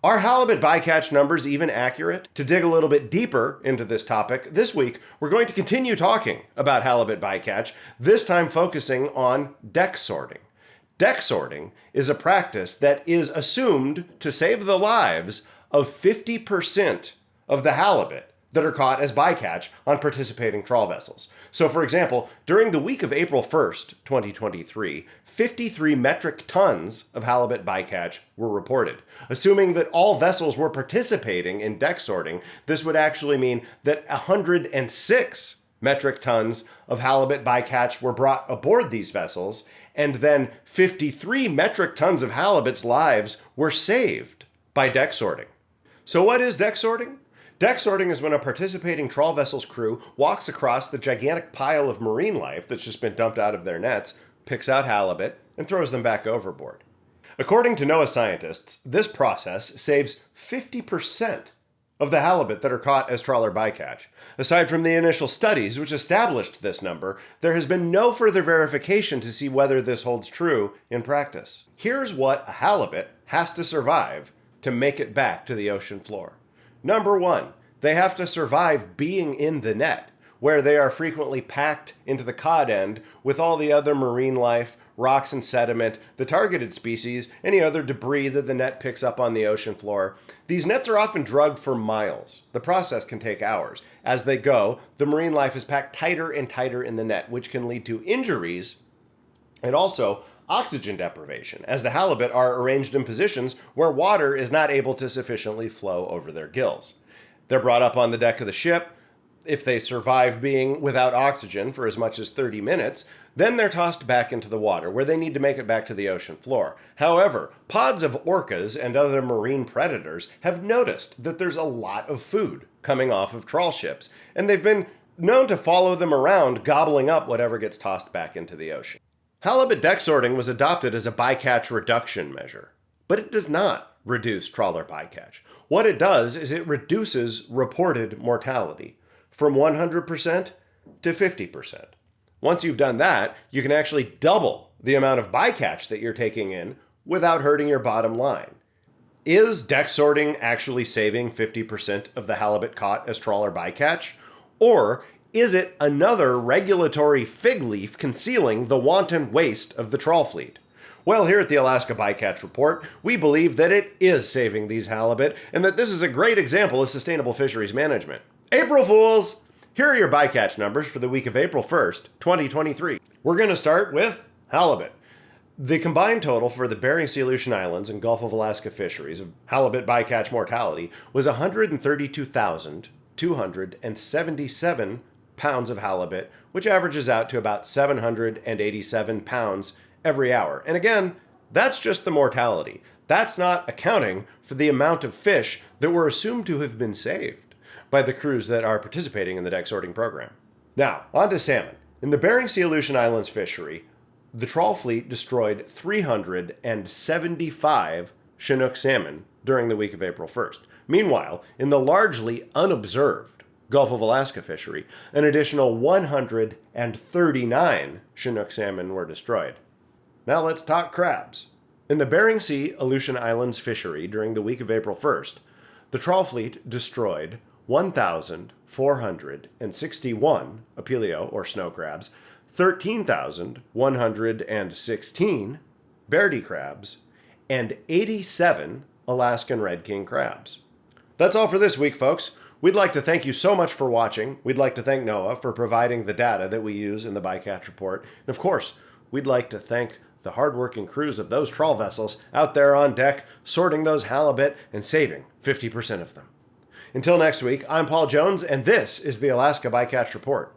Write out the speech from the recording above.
Are halibut bycatch numbers even accurate? To dig a little bit deeper into this topic, this week we're going to continue talking about halibut bycatch, this time focusing on deck sorting. Deck sorting is a practice that is assumed to save the lives of 50% of the halibut that are caught as bycatch on participating trawl vessels. So for example, during the week of April 1st, 2023, 53 metric tons of halibut bycatch were reported. Assuming that all vessels were participating in deck sorting, this would actually mean that 106 metric tons of halibut bycatch were brought aboard these vessels, and then 53 metric tons of halibut's lives were saved by deck sorting. So what is deck sorting? Deck sorting is when a participating trawl vessel's crew walks across the gigantic pile of marine life that's just been dumped out of their nets, picks out halibut, and throws them back overboard. According to NOAA scientists, this process saves 50% of the halibut that are caught as trawler bycatch. Aside from the initial studies which established this number, there has been no further verification to see whether this holds true in practice. Here's what a halibut has to survive to make it back to the ocean floor. Number one, they have to survive being in the net, where they are frequently packed into the cod end with all the other marine life, rocks and sediment, the targeted species, any other debris that the net picks up on the ocean floor. These nets are often drugged for miles. The process can take hours. As they go, the marine life is packed tighter and tighter in the net, which can lead to injuries and also oxygen deprivation, as the halibut are arranged in positions where water is not able to sufficiently flow over their gills. They're brought up on the deck of the ship. If they survive being without oxygen for as much as 30 minutes, then they're tossed back into the water, where they need to make it back to the ocean floor. However, pods of orcas and other marine predators have noticed that there's a lot of food coming off of trawl ships, and they've been known to follow them around, gobbling up whatever gets tossed back into the ocean. Halibut deck sorting was adopted as a bycatch reduction measure, but it does not reduce trawler bycatch. What it does is it reduces reported mortality from 100% to 50%. Once you've done that, you can actually double the amount of bycatch that you're taking in without hurting your bottom line. Is deck sorting actually saving 50% of the halibut caught as trawler bycatch? Or is it another regulatory fig leaf concealing the wanton waste of the trawl fleet? Well, here at the Alaska Bycatch Report, we believe that it is saving these halibut and that this is a great example of sustainable fisheries management. April Fools! Here are your bycatch numbers for the week of April 1st, 2023. We're going to start with halibut. The combined total for the Bering Sea, Aleutian Islands, and Gulf of Alaska fisheries of halibut bycatch mortality was 132,277 pounds of halibut, which averages out to about 787 pounds every hour. And again, that's just the mortality. That's not accounting for the amount of fish that were assumed to have been saved by the crews that are participating in the deck sorting program. Now, on to salmon. In the Bering Sea, Aleutian Islands fishery, the trawl fleet destroyed 375 Chinook salmon during the week of April 1st. Meanwhile, in the largely unobserved Gulf of Alaska fishery, an additional 139 Chinook salmon were destroyed. Now let's talk crabs. In the Bering Sea, Aleutian Islands fishery during the week of April 1st, the trawl fleet destroyed 1,461 apelio or snow crabs, 13,116 Bairdi crabs, and 87 Alaskan red king crabs. That's all for this week, folks. We'd like to thank you so much for watching. We'd like to thank NOAA for providing the data that we use in the Bycatch Report. And of course, we'd like to thank the hardworking crews of those trawl vessels out there on deck, sorting those halibut and saving 50% of them. Until next week, I'm Paul Jones, and this is the Alaska Bycatch Report.